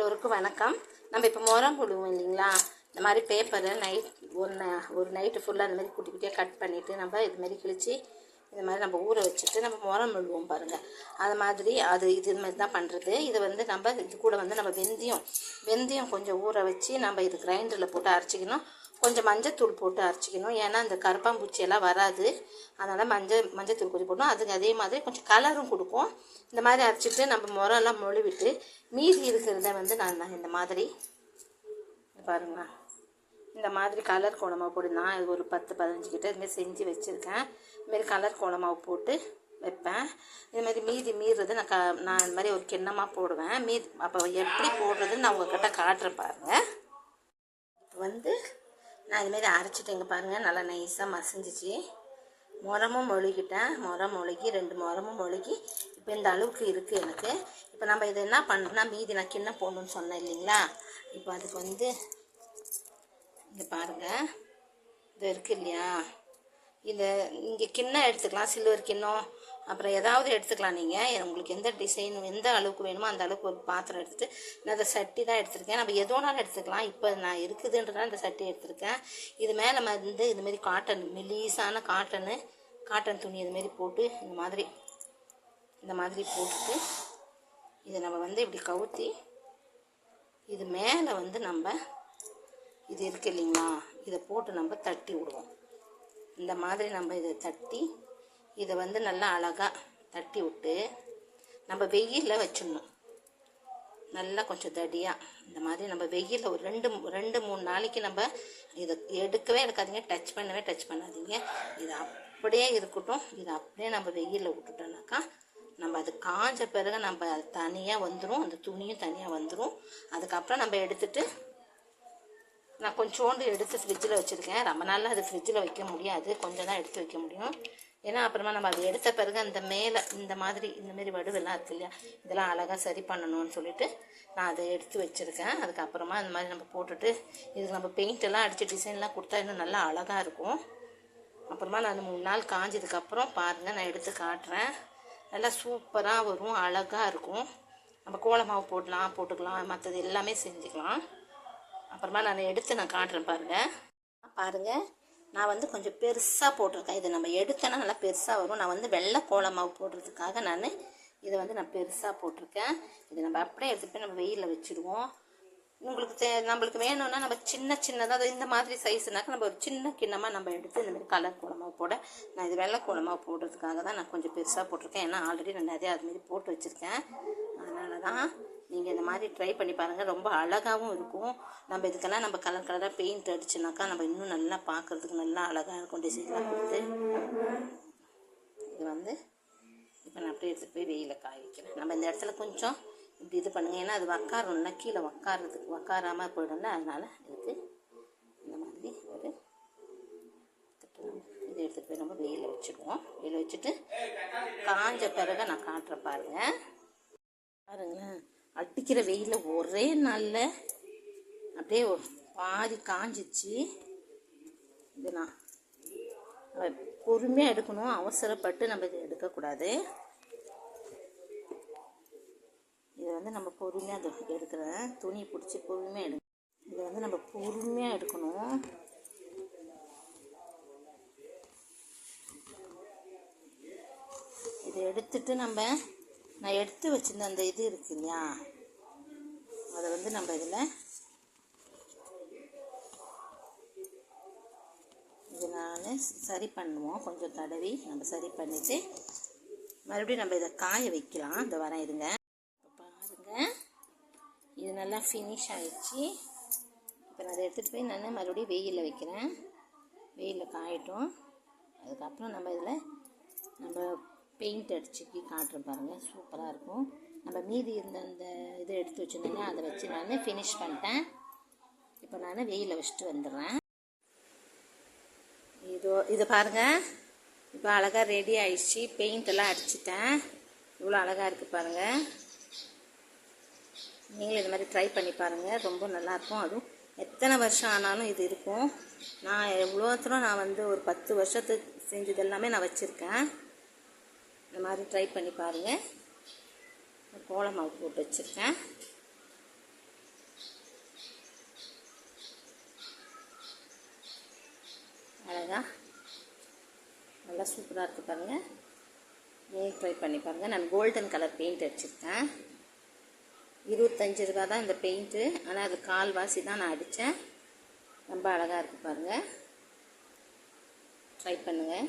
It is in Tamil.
எல்லோருக்கும் வணக்கம். நம்ம இப்போ முறம் போடுவோம் இல்லைங்களா, இந்த மாதிரி பேப்பரை ஒரு நைட்டு ஃபுல்லாக இந்த மாதிரி குட்டி குட்டியாக கட் பண்ணிவிட்டு நம்ம இதுமாரி கிழிச்சு இந்த மாதிரி நம்ம ஊற வச்சுட்டு நம்ம முறம் விடுவோம் பாருங்கள். அது மாதிரி இது மாதிரி தான் பண்ணுறது. இதை வந்து நம்ம இது கூட வந்து நம்ம வெந்தயம் கொஞ்சம் ஊற வச்சு நம்ம இது கிரைண்டரில் போட்டு அரைச்சிக்கணும். கொஞ்சம் மஞ்சத்தூள் போட்டு அரைச்சிக்கணும், ஏன்னா அந்த கருப்பாம்பூச்சியெல்லாம் வராது. அதனால் மஞ்சத்தூள் கொஞ்சம் போடணும். அதுக்கு அதே மாதிரி கொஞ்சம் கலரும் கொடுக்கும். இந்த மாதிரி அரைச்சிட்டு நம்ம முறம்லாம் மொழிவிட்டு மீதி இருக்கிறத வந்து நான் இந்த மாதிரி பாருங்களா, இந்த மாதிரி கலர் கோலமாவு போட்டு நான் இது ஒரு 10-15 கிட்ட இதுமாரி செஞ்சு வச்சுருக்கேன். இதுமாரி கலர் கோலமாவு போட்டு வைப்பேன். இதுமாதிரி மீறுறது நான் இந்த மாதிரி ஒரு கிண்ணமாக போடுவேன். அப்போ எப்படி போடுறதுன்னு நான் உங்கள்கிட்ட காட்டுறேன் பாருங்கள். வந்து நான் இதுமாரி அரைச்சிட்டேங்க பாருங்கள், நல்லா நைஸாக மசிஞ்சிச்சு. முறமும் மொழிகிட்டேன், முறம் மொழிகி 2 முறமும் மொழிகி இப்போ இந்த அளவுக்கு இருக்குது எனக்கு. இப்போ நம்ம இதை என்ன பண்ணுறோன்னா, மீதி நான் கிண்ணம் போடணுன்னு சொன்னேன் இல்லைங்களா, இப்போ அதுக்கு வந்து இங்கே பாருங்கள், இது இருக்குது இல்லையா, இதை இங்கே கிண்ணம் எடுத்துக்கலாம், சில்வர் கிண்ணம் அப்புறம் ஏதாவது எடுத்துக்கலாம். நீங்கள் உங்களுக்கு எந்த டிசைன் எந்த அளவுக்கு வேணுமோ அந்த அளவுக்கு ஒரு பாத்திரம் எடுத்துகிட்டு, நான் அதை சட்டி தான் எடுத்திருக்கேன். நம்ம எதோனாலும் எடுத்துக்கலாம். இப்போ நான் இருக்குதுன்றதான் இந்த சட்டி எடுத்திருக்கேன். இது மேலே வந்து இதுமாரி காட்டன் மெலீஸான காட்டன் துணி இதுமாரி போட்டு இந்த மாதிரி போட்டுட்டு இதை நம்ம வந்து இப்படி கவுத்தி இது மேலே வந்து நம்ம இது இருக்குது இல்லைங்களா, இதை போட்டு நம்ம தட்டி விடுவோம். இந்த மாதிரி நம்ம இதை தட்டி இதை வந்து நல்லா அழகாக தட்டி விட்டு நம்ம வெயிலில் வச்சிடணும். நல்லா கொஞ்சம் தடியாக இந்த மாதிரி நம்ம வெயிலில் ஒரு 2-3 நாளைக்கு நம்ம இதை எடுக்கவே எடுக்காதீங்க, டச் பண்ணாதீங்க. இது அப்படியே இருக்கட்டும். இது அப்படியே நம்ம வெயிலில் விட்டுட்டோம்னாக்கா நம்ம அது காஞ்ச பிறகு நம்ம அது தனியாக வந்துடும், அந்த துணியும் தனியாக வந்துடும். அதுக்கப்புறம் நம்ம எடுத்துகிட்டு நான் கொஞ்சோண்டு எடுத்து ஃப்ரிட்ஜில் வச்சுருக்கேன். ரொம்ப நாளில் அது ஃப்ரிட்ஜில் வைக்க முடியாது, கொஞ்சம் தான் எடுத்து வைக்க முடியும். ஏன்னா அப்புறமா நம்ம அதை எடுத்த பிறகு அந்த மேலே இந்தமாரி வடுவெல்லாம் இருக்கு இல்லையா, இதெல்லாம் அழகாக சரி பண்ணணும்னு சொல்லிட்டு நான் அதை எடுத்து வச்சுருக்கேன். அதுக்கப்புறமா இந்த மாதிரி நம்ம போட்டுட்டு இதுக்கு நம்ம பெயிண்டெல்லாம் அடித்து டிசைன்லாம் கொடுத்தா இன்னும் நல்லா அழகாக இருக்கும். அப்புறமா நான் 3 நாள் காஞ்சதுக்கப்புறம் பாருங்கள், நான் எடுத்து காட்டுறேன். நல்லா சூப்பராக வரும், அழகாக இருக்கும். நம்ம கோலமாவு போட்டுக்கலாம், மற்றது எல்லாமே செஞ்சுக்கலாம். அப்புறமா நான் எடுத்து காட்டுறேன் பாருங்கள். நான் வந்து கொஞ்சம் பெருசாக போட்டிருக்கேன். இதை நம்ம எடுத்தேன்னா நல்லா பெருசாக வரும். நான் வந்து வெள்ளை கோலமாவு போடுறதுக்காக இதை வந்து நான் பெருசாக போட்டிருக்கேன். இதை நம்ம அப்படியே எடுத்துகிட்டு போய் நம்ம வெயிலில் வச்சுடுவோம். நம்மளுக்கு வேணும்னா நம்ம சின்னதாக இந்த மாதிரி சைஸ்னாக்கா நம்ம ஒரு சின்ன கிண்ணமாக நம்ம எடுத்து இந்த மாதிரி கலர் கோலமாவு போட, நான் இது வெள்ளை கோலமாவு போடுறதுக்காக தான் நான் கொஞ்சம் பெருசாக போட்டிருக்கேன். ஏன்னா ஆல்ரெடி நான் நிறையா அதுமாரி போட்டு வச்சுருக்கேன். அதனால தான் நீங்கள் இந்த மாதிரி ட்ரை பண்ணி பாருங்கள், ரொம்ப அழகாகவும் இருக்கும். நம்ம இதுக்கெல்லாம் நம்ம கலராக பெயிண்ட் அடிச்சுனாக்கா நம்ம இன்னும் நல்லா பார்க்குறதுக்கு நல்லா அழகாக இருக்கும். டிசைன்லாம் கொடுத்து இது வந்து இப்போ நான் அப்படியே எடுத்துகிட்டு போய் வெயிலில் காய வைக்கிறேன். நம்ம இந்த இடத்துல கொஞ்சம் இப்படி இது பண்ணுங்கள், ஏன்னா அது உக்காரணும்னா கீழே உக்காராமல் போயிடும்ல, அதனால் இதுக்கு இந்த மாதிரி ஒரு இதை எடுத்துகிட்டு போய் நம்ம வெயிலில் வச்சுடுவோம். வெயிலில் வச்சுட்டு காஞ்ச பிறகு நான் காட்டுறேன் பாருங்களேன். அடிக்கிற வெயிலில் ஒரே நாளில் அப்படியே பாதி காஞ்சிச்சு. இது நான் பொறுமையாக எடுக்கணும், அவசரப்பட்டு நம்ம இதை எடுக்கக்கூடாது. இதை வந்து நம்ம பொறுமையாக அதை எடுக்கிறேன், துணி பிடிச்சி பொறுமையாக எடுக்கணும். இதை வந்து நம்ம பொறுமையாக எடுக்கணும். இதை எடுத்துட்டு நான் எடுத்து வச்சிருந்த அந்த இது இருக்கு இல்லையா, அதை வந்து நம்ம இதில் இது நான் சரி பண்ணுவோம். கொஞ்சம் தடவி நம்ம சரி பண்ணிவிட்டு மறுபடியும் நம்ம இதை காய வைக்கலாம். இந்த வரேன் இருங்க. பாருங்கள், இது நல்லா ஃபினிஷ் ஆகிடுச்சு. இப்போ நான் அதை எடுத்துகிட்டு போய் நான் மறுபடியும் வெயிலில் வைக்கிறேன். வெயிலில் காயட்டும். அதுக்கப்புறம் நம்ம இதில் பெயிண்ட் அடிச்சுக்கி காட்டுறேன் பாருங்கள், சூப்பராக இருக்கும். நம்ம மீதி இருந்த அந்த இதை எடுத்து வச்சுருந்தேன்னா அதை வச்சு நான் ஃபினிஷ் பண்ணிட்டேன். இப்போ நான் வெயிலில் வச்சுட்டு வந்துடுறேன். இது பாருங்கள், இப்போ அழகாக ரெடி ஆகிடுச்சு. பெயிண்டெல்லாம் அடிச்சிட்டேன், இவ்வளோ அழகாக இருக்குது பாருங்கள். நீங்களும் இது மாதிரி ட்ரை பண்ணி பாருங்கள், ரொம்ப நல்லாயிருக்கும். அதுவும் எத்தனை வருஷம் ஆனாலும் இது இருக்கும். நான் எவ்வளோ தூரம் நான் வந்து ஒரு 10 வருஷத்துக்கு செஞ்சது எல்லாமே நான் வச்சுருக்கேன். இந்த மாதிரி ட்ரை பண்ணி பாருங்கள். கோலமாவு போட்டு வச்சுருக்கேன். அழகாக நல்லா சூப்பராக இருக்குது பாருங்கள். நீங்கள் ட்ரை பண்ணி பாருங்கள். நான் கோல்டன் கலர் பெயிண்ட் அடிச்சிருக்கேன். 25 ரூபா தான் இந்த பெயிண்ட்டு. ஆனால் அது கால்வாசி தான் நான் அடித்தேன். ரொம்ப அழகாக இருக்குது பாருங்கள். ட்ரை பண்ணுங்கள்.